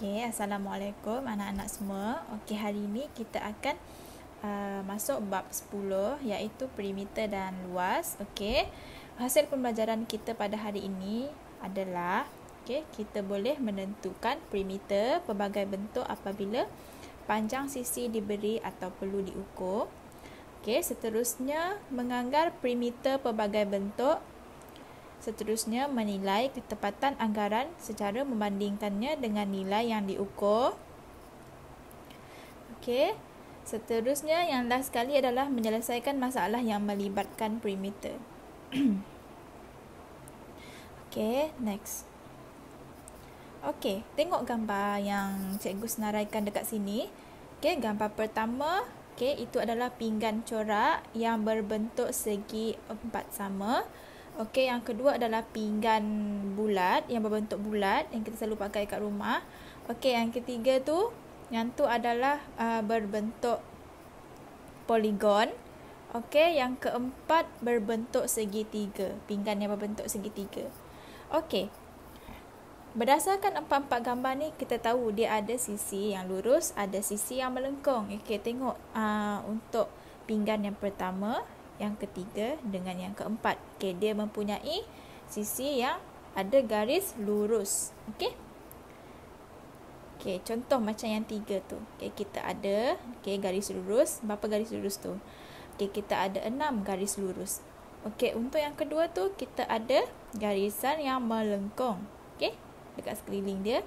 Okey, Assalamualaikum anak-anak semua. Okey, hari ini kita akan masuk bab 10 iaitu perimeter dan luas. Okey. Hasil pembelajaran kita pada hari ini adalah kita boleh menentukan perimeter pelbagai bentuk apabila panjang sisi diberi atau perlu diukur. Okey, seterusnya menganggar perimeter pelbagai bentuk. Seterusnya, menilai ketepatan anggaran secara membandingkannya dengan nilai yang diukur. Okey. Seterusnya, yang last sekali adalah menyelesaikan masalah yang melibatkan perimeter. Okey, next. Okey, tengok gambar yang cikgu senaraikan dekat sini. Okey, gambar pertama, itu adalah pinggan corak yang berbentuk segi 4 sama. Okey, yang kedua adalah pinggan bulat yang berbentuk bulat yang kita selalu pakai kat rumah. Okey, yang ketiga yang tu adalah berbentuk poligon. Okey, yang keempat berbentuk segitiga, pinggan yang berbentuk segitiga. Okey. Berdasarkan empat-empat gambar ni, kita tahu dia ada sisi yang lurus, ada sisi yang melengkung. Okey, tengok untuk pinggan yang pertama, yang ketiga dengan yang keempat. Okey, dia mempunyai sisi yang ada garis lurus. Okey. Okey, contoh macam yang 3 tu. Okey, kita ada garis lurus. Berapa garis lurus tu? Okey, kita ada 6 garis lurus. Okey, untuk yang kedua tu kita ada garisan yang melengkung. Okey, dekat sekeliling dia.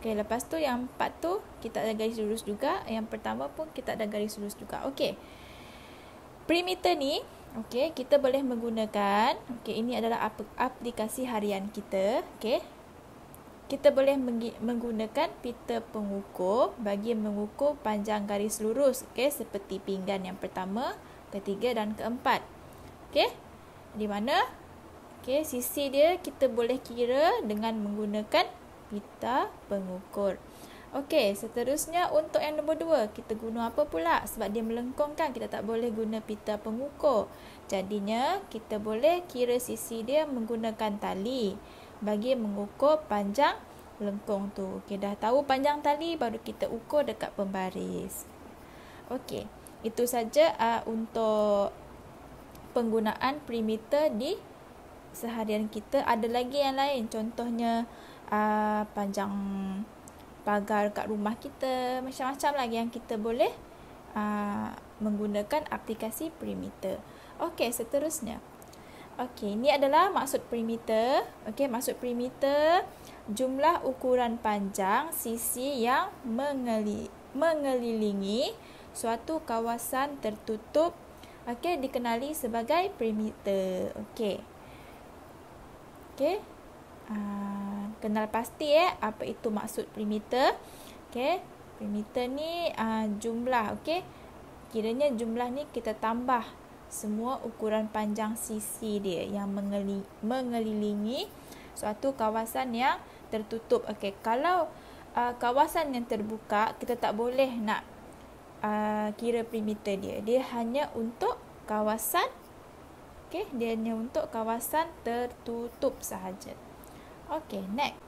Okey, lepas tu yang 4 tu kita ada garis lurus juga. Yang pertama pun kita ada garis lurus juga. Okey. Perimeter ni, kita boleh menggunakan, ini adalah aplikasi harian kita. Kita boleh menggunakan pita pengukur bagi mengukur panjang garis lurus, seperti pinggan yang pertama, ketiga dan keempat. Di mana sisi dia kita boleh kira dengan menggunakan pita pengukur. Okey, seterusnya untuk yang nombor 2, kita guna apa pula? Sebab dia melengkung kan, kita tak boleh guna pita pengukur. Jadinya, kita boleh kira sisi dia menggunakan tali bagi mengukur panjang lengkung tu. Okey, dah tahu panjang tali, baru kita ukur dekat pembaris. Okey, itu saja untuk penggunaan perimeter di seharian kita. Ada lagi yang lain, contohnya panjang pagar kat rumah kita, macam-macam lagi yang kita boleh menggunakan aplikasi perimeter. Okey, seterusnya. Okey, ini adalah maksud perimeter. Okey, maksud perimeter jumlah ukuran panjang sisi yang mengelilingi suatu kawasan tertutup, dikenali sebagai perimeter. Okey. Kenal pasti apa itu maksud perimeter. Perimeter ni jumlah, kiranya jumlah ni kita tambah semua ukuran panjang sisi dia yang mengelilingi suatu kawasan yang tertutup. Kalau kawasan yang terbuka, kita tak boleh nak kira perimeter dia. Dia hanya untuk kawasan dia hanya untuk kawasan tertutup sahaja. Okey, next.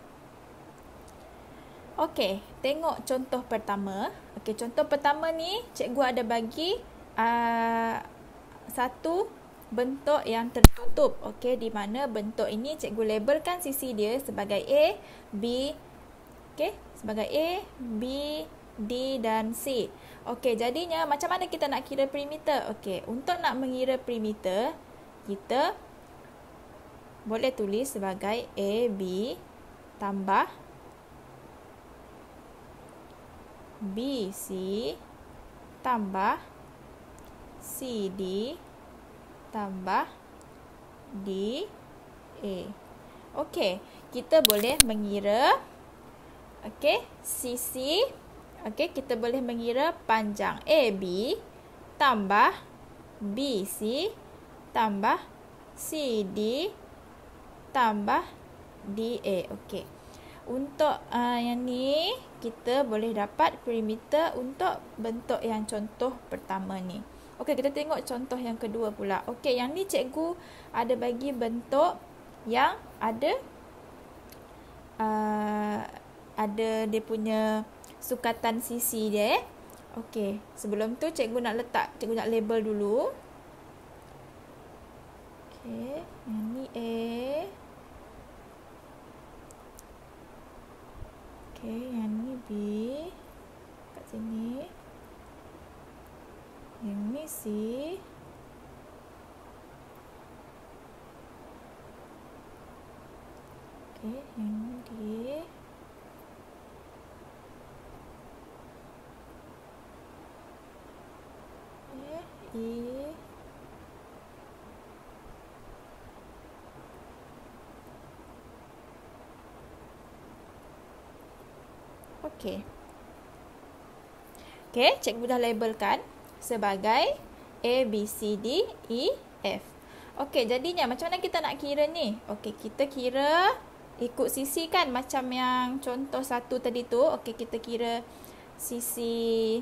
Okey, tengok contoh pertama. Okey, contoh pertama ni cikgu ada bagi satu bentuk yang tertutup. Okey, di mana bentuk ini cikgu labelkan sisi dia sebagai A, B, sebagai A, B, D dan C. Okey, jadinya macam mana kita nak kira perimeter? Okey, untuk nak mengira perimeter, kita boleh tulis sebagai AB tambah BC tambah CD tambah DA. Okey, kita boleh mengira sisi. Kita boleh mengira panjang AB tambah BC tambah CD tambah DA. Okey. Untuk yang ni kita boleh dapat perimeter untuk bentuk yang contoh pertama ni. Okey, kita tengok contoh yang kedua pula. Okey, yang ni cikgu ada bagi bentuk yang ada ada dia punya sukatan sisi dia. Okey, sebelum tu cikgu nak label dulu. Okey, yang ni A. Okey, yang ni B. Kat sini. Yang ni C. Okey, yang ni D. E. Okey. Okey, cikgu dah labelkan sebagai A, B, C, D, E, F. Okey, jadinya macam mana kita nak kira ni? Okey, kita kira ikut sisi kan, macam yang contoh satu tadi tu. Okey, kita kira sisi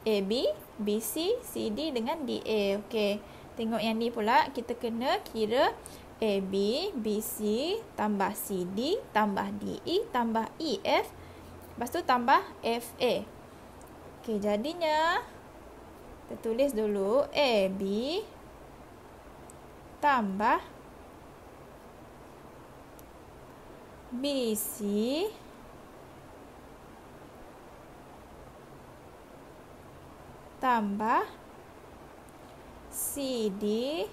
AB, BC, CD dengan DA. Okey, tengok yang ni pula, kita kena kira AB, BC tambah CD tambah DE tambah EF. Lepas tu tambah FA. Okey, jadinya kita tulis dulu AB tambah BC tambah CD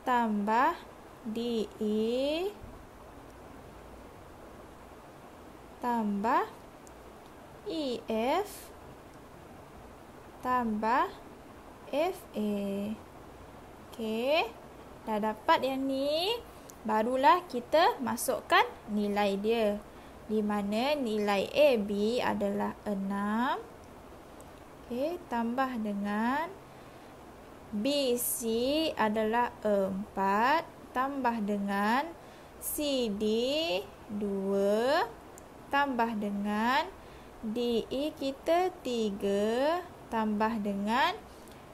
tambah DE tambah EF tambah FA. Okey, dah dapat yang ni, barulah kita masukkan nilai dia, di mana nilai AB adalah 6. Okey, tambah dengan BC adalah 4, tambah dengan CD 2, tambah dengan DE kita 3, tambah dengan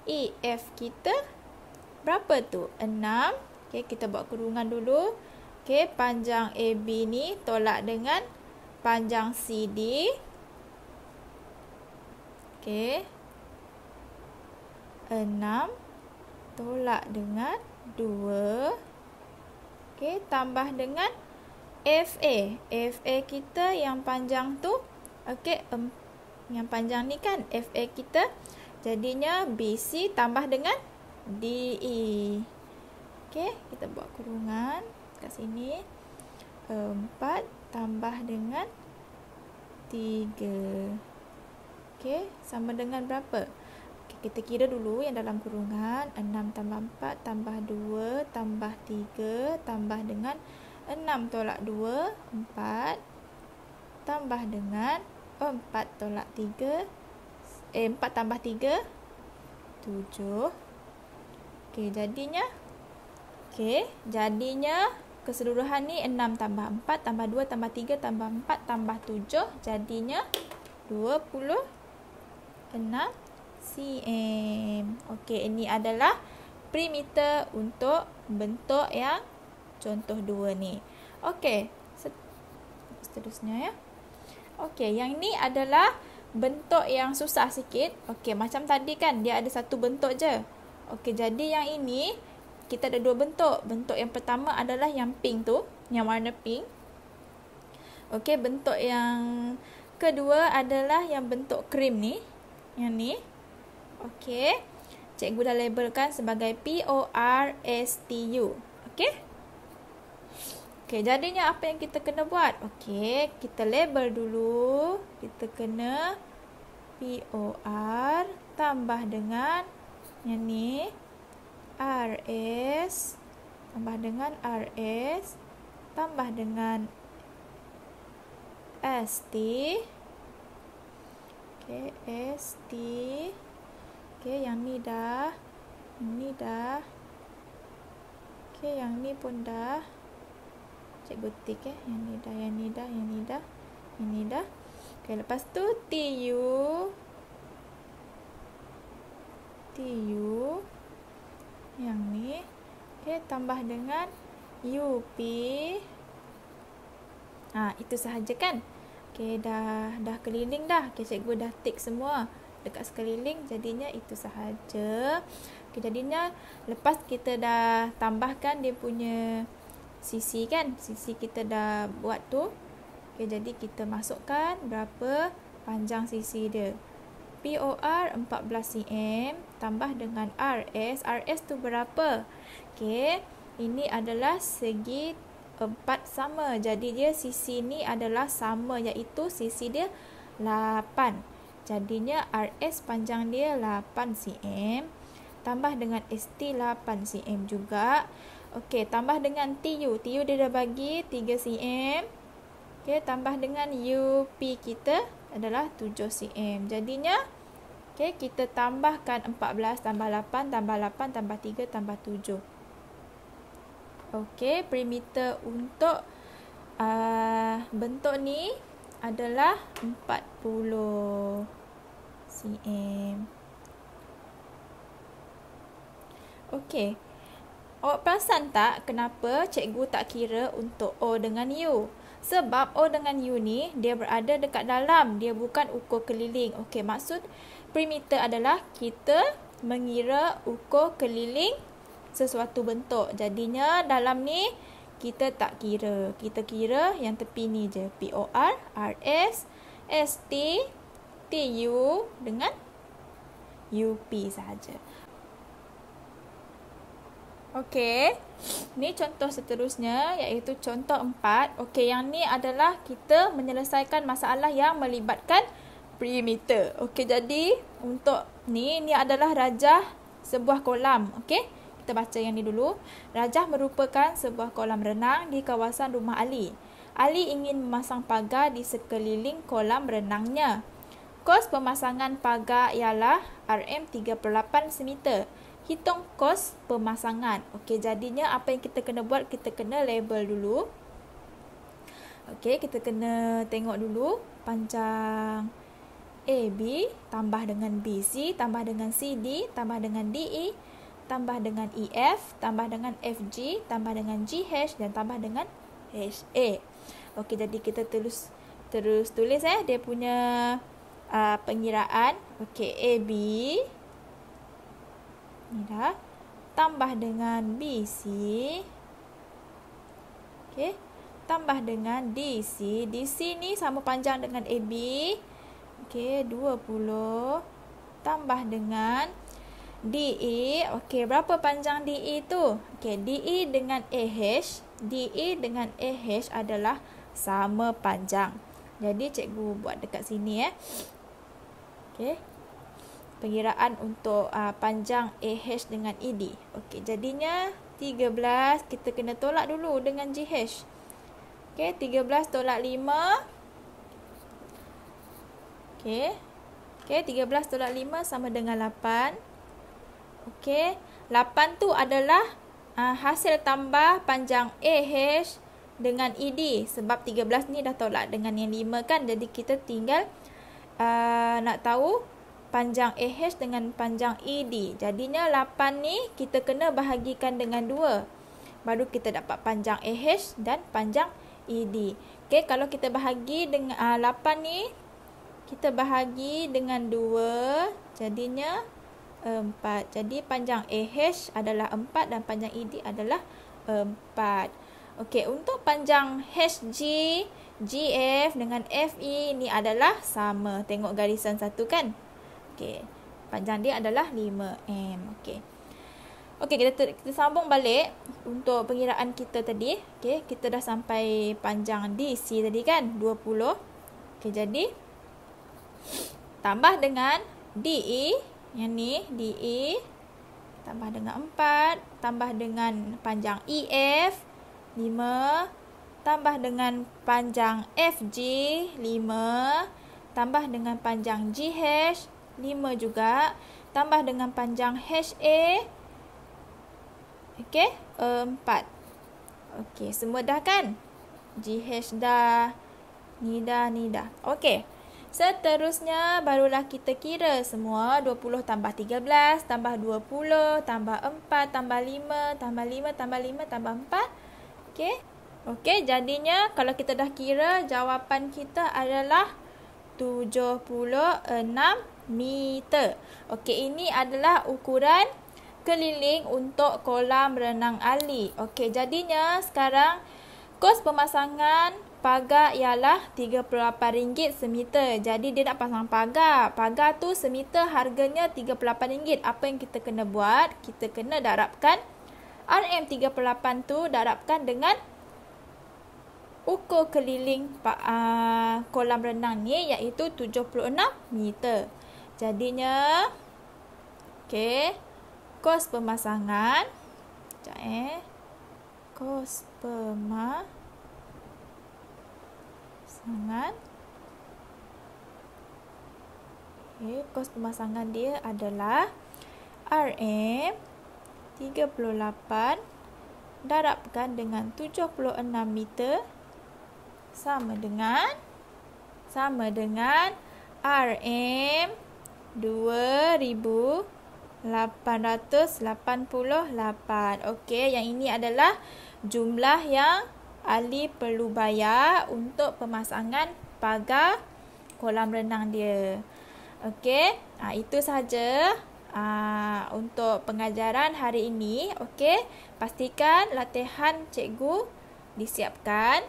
EF kita berapa tu? 6. Okey, kita buat kurungan dulu. Okey, panjang AB ni tolak dengan panjang CD. Okey, 6 tolak dengan 2. Okey, tambah dengan FA. FA kita yang panjang tu. Okey, yang panjang ni kan FA kita. Jadinya BC tambah dengan DE. Okey, kita buat kurungan kat sini. 4 tambah dengan 3. Okey, sama dengan berapa? Okay, kita kira dulu yang dalam kurungan. 6 tambah 4 tambah 2 tambah 3 tambah dengan 6 tolak 2, 4. Tambah dengan 4 tolak 3. 4 tambah 3, 7. Okey, jadinya. Okey, jadinya keseluruhan ni 6 tambah 4 tambah 2 tambah 3 tambah 4 tambah 7. Jadinya 26 cm. Okey, ini adalah perimeter untuk bentuk yang contoh 2 ni. Okey, seterusnya ya. Okey, yang ni adalah bentuk yang susah sikit. Okey, macam tadi kan dia ada satu bentuk je. Okey, jadi yang ini kita ada dua bentuk. Bentuk yang pertama adalah yang pink tu, yang warna pink. Okey, bentuk yang kedua adalah yang bentuk krim ni. Yang ni. Okey. Cikgu dah labelkan sebagai PORSTU. Okey. Okey, jadinya apa yang kita kena buat? Okey, kita label dulu. Kita kena POR tambah dengan yang ni RS tambah dengan RS tambah dengan ST. Okey, ST. Okey, yang ni dah. Ini dah. Okey, yang ni pun dah. Cikgu tik yang ni dah, yang ni dah, yang ni dah. Yang ni dah. Okey, lepas tu TU. TU. Yang ni. Okey, tambah dengan UP. Itu sahaja kan. Okey, dah keliling dah. Okey, cikgu dah tick semua dekat sekeliling, jadinya itu sahaja. Okey, jadinya lepas kita dah tambahkan dia punya sisi kan, sisi kita dah buat tu. Okey, jadi kita masukkan berapa panjang sisi dia. POR 14 cm tambah dengan RS. RS tu berapa? Okey, ini adalah segi 4 sama. Jadi dia sisi ni adalah sama, iaitu sisi dia 8. Jadinya RS panjang dia 8 cm tambah dengan ST 8 cm juga. Okey, tambah dengan TU. TU dia dah bagi 3 cm. Okey, tambah dengan UP kita adalah 7 cm. Jadinya okey, kita tambahkan 14 tambah 8 tambah 8 tambah 3 tambah 7. Okey, perimeter untuk bentuk ni adalah 40 cm. Okey. Awak perasan tak kenapa cikgu tak kira untuk O dengan U? Sebab O dengan U ni dia berada dekat dalam, dia bukan ukur keliling. Okey, maksud perimeter adalah kita mengira ukur keliling sesuatu bentuk. Jadinya dalam ni kita tak kira. Kita kira yang tepi ni je. POR, RS, ST, TU dengan UP sahaja. Okey, ni contoh seterusnya iaitu contoh 4. Okey, yang ni adalah kita menyelesaikan masalah yang melibatkan perimeter. Okey, jadi untuk ni adalah rajah sebuah kolam. Okey, kita baca yang ni dulu. Rajah merupakan sebuah kolam renang di kawasan rumah Ali. Ali ingin memasang pagar di sekeliling kolam renangnya. Kos pemasangan pagar ialah RM38 semeter. Hitung kos pemasangan. Okey, jadinya apa yang kita kena buat? Kita kena label dulu. Okey, kita kena tengok dulu panjang AB tambah dengan BC tambah dengan CD tambah dengan DE tambah dengan EF tambah dengan FG tambah dengan GH dan tambah dengan HA. Okey, jadi kita terus tulis dia punya pengiraan. Okey, AB ni dah tambah dengan BC. Okey, tambah dengan DC. DC ni sama panjang dengan AB. Okey, 20 tambah dengan DE. Okey, berapa panjang DE tu? Okey, DE dengan AH. DE dengan AH adalah sama panjang. Jadi cikgu buat dekat sini Okey. Pengiraan untuk panjang AH dengan ED. Okey, jadinya 13 kita kena tolak dulu dengan GH. Okey, 13 tolak 5. Okey. Okey, 13 tolak 5 sama dengan 8. Okey, 8 tu adalah hasil tambah panjang AH dengan ED. Sebab 13 ni dah tolak dengan yang 5 kan. Jadi kita tinggal nak tahu panjang AH dengan panjang ED. Jadinya 8 ni kita kena bahagikan dengan 2. Baru kita dapat panjang AH dan panjang ED. Okey, kalau kita bahagi dengan 8 ni kita bahagi dengan 2, jadinya 4. Jadi panjang AH adalah 4 dan panjang ED adalah 4. Okey, untuk panjang HG, GF dengan FE ni adalah sama. Tengok garisan satu kan? Okey, panjang dia adalah 5M. Okey. Okey, kita sambung balik untuk pengiraan kita tadi. Okey, kita dah sampai panjang DC tadi kan, 20. Okey, jadi tambah dengan DE, yang ni DE tambah dengan 4, tambah dengan panjang EF 5, tambah dengan panjang FG 5, tambah dengan panjang GH 5 juga, tambah dengan panjang HA. Okey, 4. Okey, semua dah kan? GH dah. Ni dah. Okey. Seterusnya barulah kita kira semua. 20 tambah 13 tambah 20 tambah 4 tambah 5 tambah 5 tambah 5 tambah 4. Okey. Okey, jadinya kalau kita dah kira, jawapan kita adalah 76 meter. Okey, ini adalah ukuran keliling untuk kolam renang Ali. Okey, jadinya sekarang kos pemasangan pagar ialah RM38 semeter. Jadi dia nak pasang pagar. Pagar tu semeter harganya RM38. Apa yang kita kena buat? Kita kena darabkan RM38 tu darabkan dengan ukur keliling kolam renang ni iaitu 76 meter. Jadinya okey, kos pemasangan kos pemasangan kos pemasangan dia adalah RM38 darabkan dengan 76 meter sama dengan RM2,888. Okey, yang ini adalah jumlah yang Ali perlu bayar untuk pemasangan pagar kolam renang dia. Okey, itu sahaja untuk pengajaran hari ini. Okey, pastikan latihan cikgu disiapkan.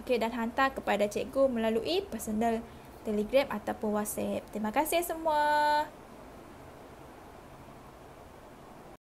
Okey, dan hantar kepada cikgu melalui personal Telegram ataupun WhatsApp. Terima kasih semua.